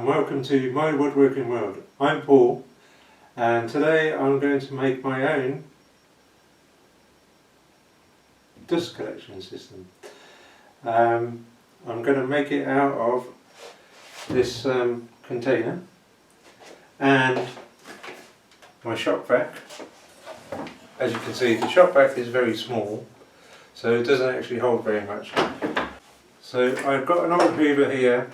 and welcome to my woodworking world. I'm Paul, and today I'm going to make my own dust collection system. I'm going to make it out of this container and my shop vac. As you can see, the shop vac is very small, so it doesn't actually hold very much. So I've got an old hoover here,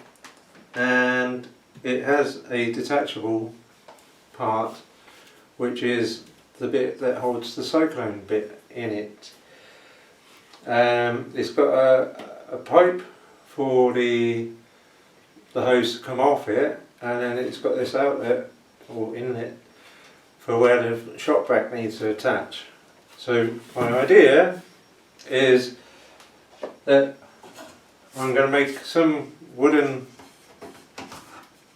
and it has a detachable part, which is the bit that holds the cyclone bit in it. It's got a pipe for the hose to come off it, and then it's got this outlet or inlet for where the shop vac needs to attach. So my idea is that I'm going to make some wooden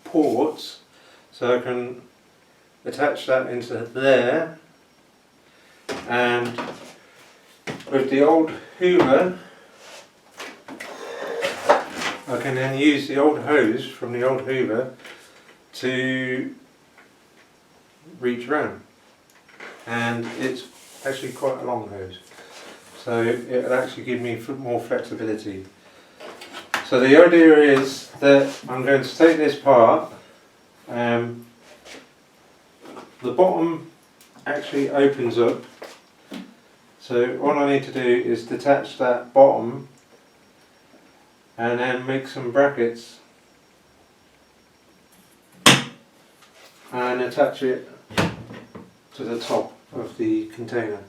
ports so I can attach that into there, and with the old hoover I can then use the old hose from the old hoover to reach around, and it's actually quite a long hose, so it'll actually give me more flexibility. So the idea is that I'm going to take this part, the bottom actually opens up, so all I need to do is detach that bottom and then make some brackets and attach it to the top of the container.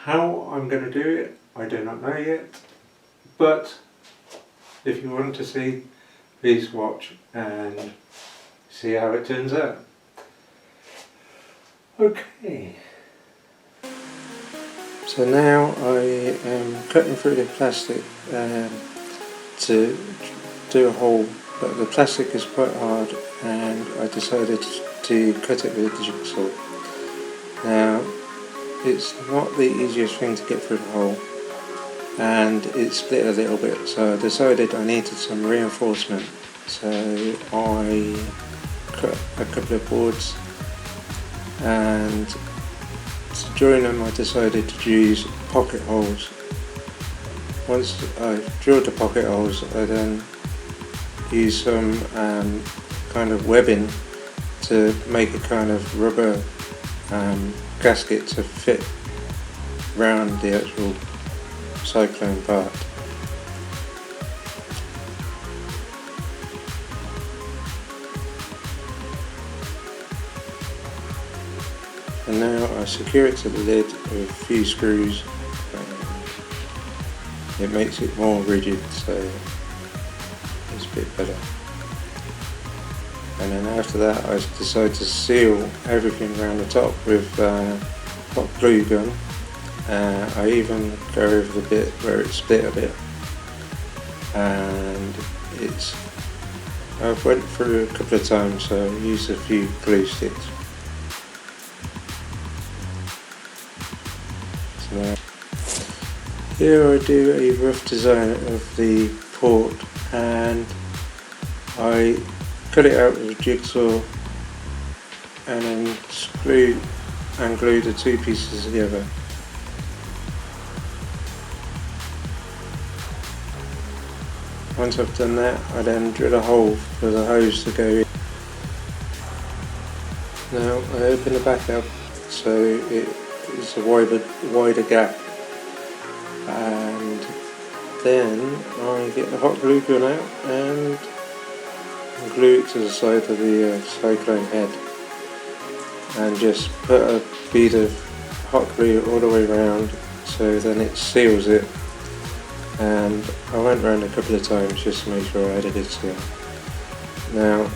How I'm going to do it, I do not know yet, but if you want to see, please watch and see how it turns out. Okay. So now I am cutting through the plastic to do a hole, but the plastic is quite hard, and I decided to cut it with a jigsaw. Now, it's not the easiest thing to get through the hole, and it split a little bit, so I decided I needed some reinforcement. So I cut a couple of boards, and to join them I decided to use pocket holes. Once I drilled the pocket holes, I then used some kind of webbing to make a kind of rubber gasket to fit round the actual cyclone part. And now I secure it to the lid with a few screws. It makes it more rigid, so it's a bit better. And then after that I decide to seal everything around the top with hot glue gun. I even go over the bit where it split a bit, and I've went through a couple of times, so I used a few glue sticks. So now, here I do a rough design of the port, and I cut it out with a jigsaw and then screw and glue the two pieces together. Once I've done that, I then drill a hole for the hose to go in. Now I open the back up so it is a wider gap, and then I get the hot glue gun out and glue it to the side of the cyclone head, and just put a bead of hot glue all the way around, so then it seals it. And I went round a couple of times just to make sure I had a good seal. Now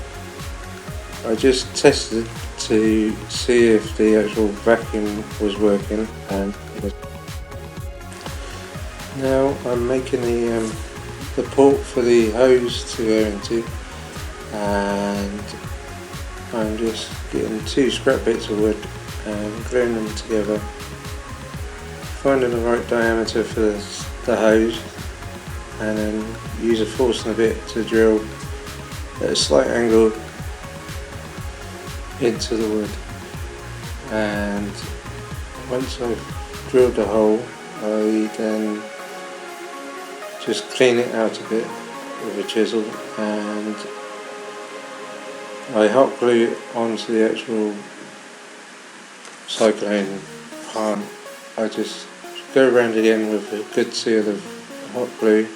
I just tested to see if the actual vacuum was working, and it was. Now I'm making the port for the hose to go into, and I'm just getting two scrap bits of wood and gluing them together, finding the right diameter for the hose, and then use a Forstner bit to drill at a slight angle into the wood, and once I've drilled a hole, I then just clean it out a bit with a chisel, and I hot glue it onto the actual cyclone part. I just go around again with a good seal of hot glue.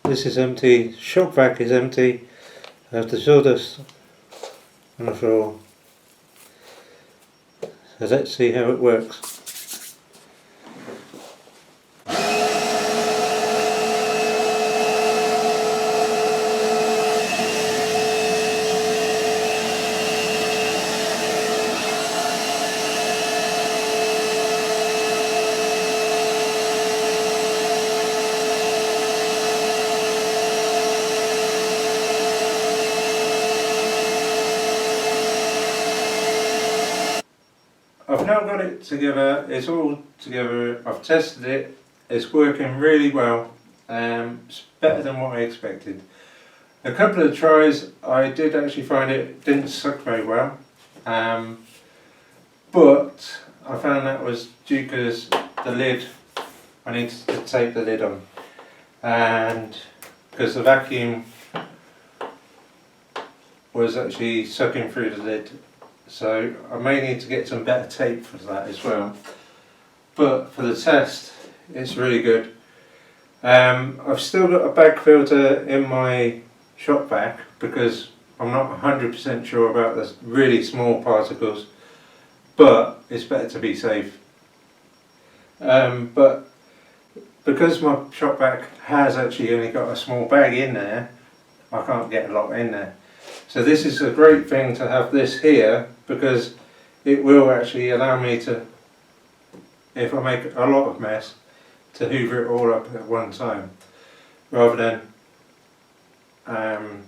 This is empty, shop vac is empty. I have the sawdust on the floor. So let's see how it works. I've now got it together, it's all together, I've tested it, it's working really well, it's better than what I expected. A couple of tries I did actually find it didn't suck very well, but I found that was due because the lid, I needed to tape the lid on, and because the vacuum was actually sucking through the lid. So I may need to get some better tape for that as well. But for the test, it's really good. I've still got a bag filter in my shop vac because I'm not 100% sure about the really small particles, but it's better to be safe. But because my shop vac has actually only got a small bag in there, I can't get a lot in there. So this is a great thing to have this here, because it will actually allow me to, if I make a lot of mess, to hoover it all up at one time, rather than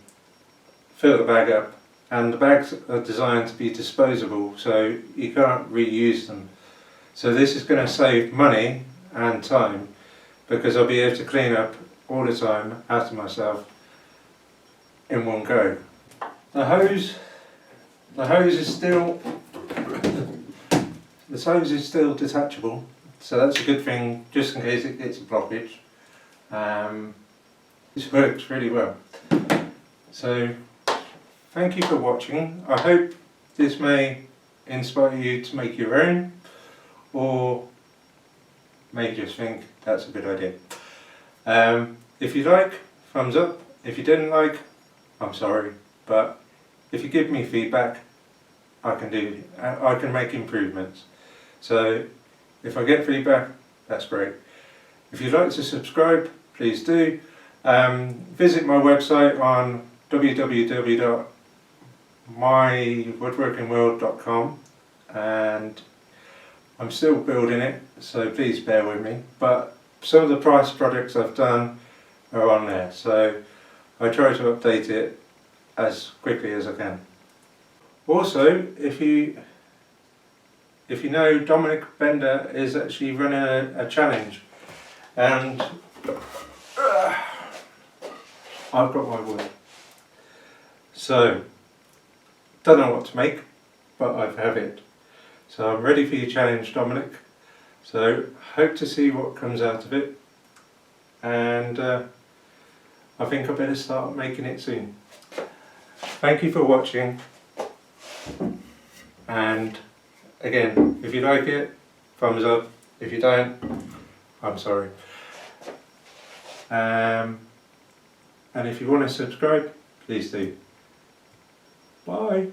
fill the bag up. And the bags are designed to be disposable, so you can't reuse them. So this is going to save money and time, because I'll be able to clean up all the time after myself in one go. The hose is still detachable, so that's a good thing just in case it gets a blockage. This works really well. So thank you for watching. I hope this may inspire you to make your own, or may just think that's a good idea. If you like, thumbs up. If you didn't like, I'm sorry. But if you give me feedback, I can make improvements. So if I get feedback, that's great. If you'd like to subscribe, please do. Visit my website on www.mywoodworkingworld.com, and I'm still building it, so please bear with me. But some of the price projects I've done are on there, so I try to update it as quickly as I can. Also, if you know, Dominic Bender is actually running a challenge, and I've got my wood. So, don't know what to make, but I have it. So I'm ready for your challenge, Dominic. So hope to see what comes out of it, and I think I better start making it soon. Thank you for watching, and again, if you like it, thumbs up. If you don't, I'm sorry. And if you want to subscribe, please do. Bye.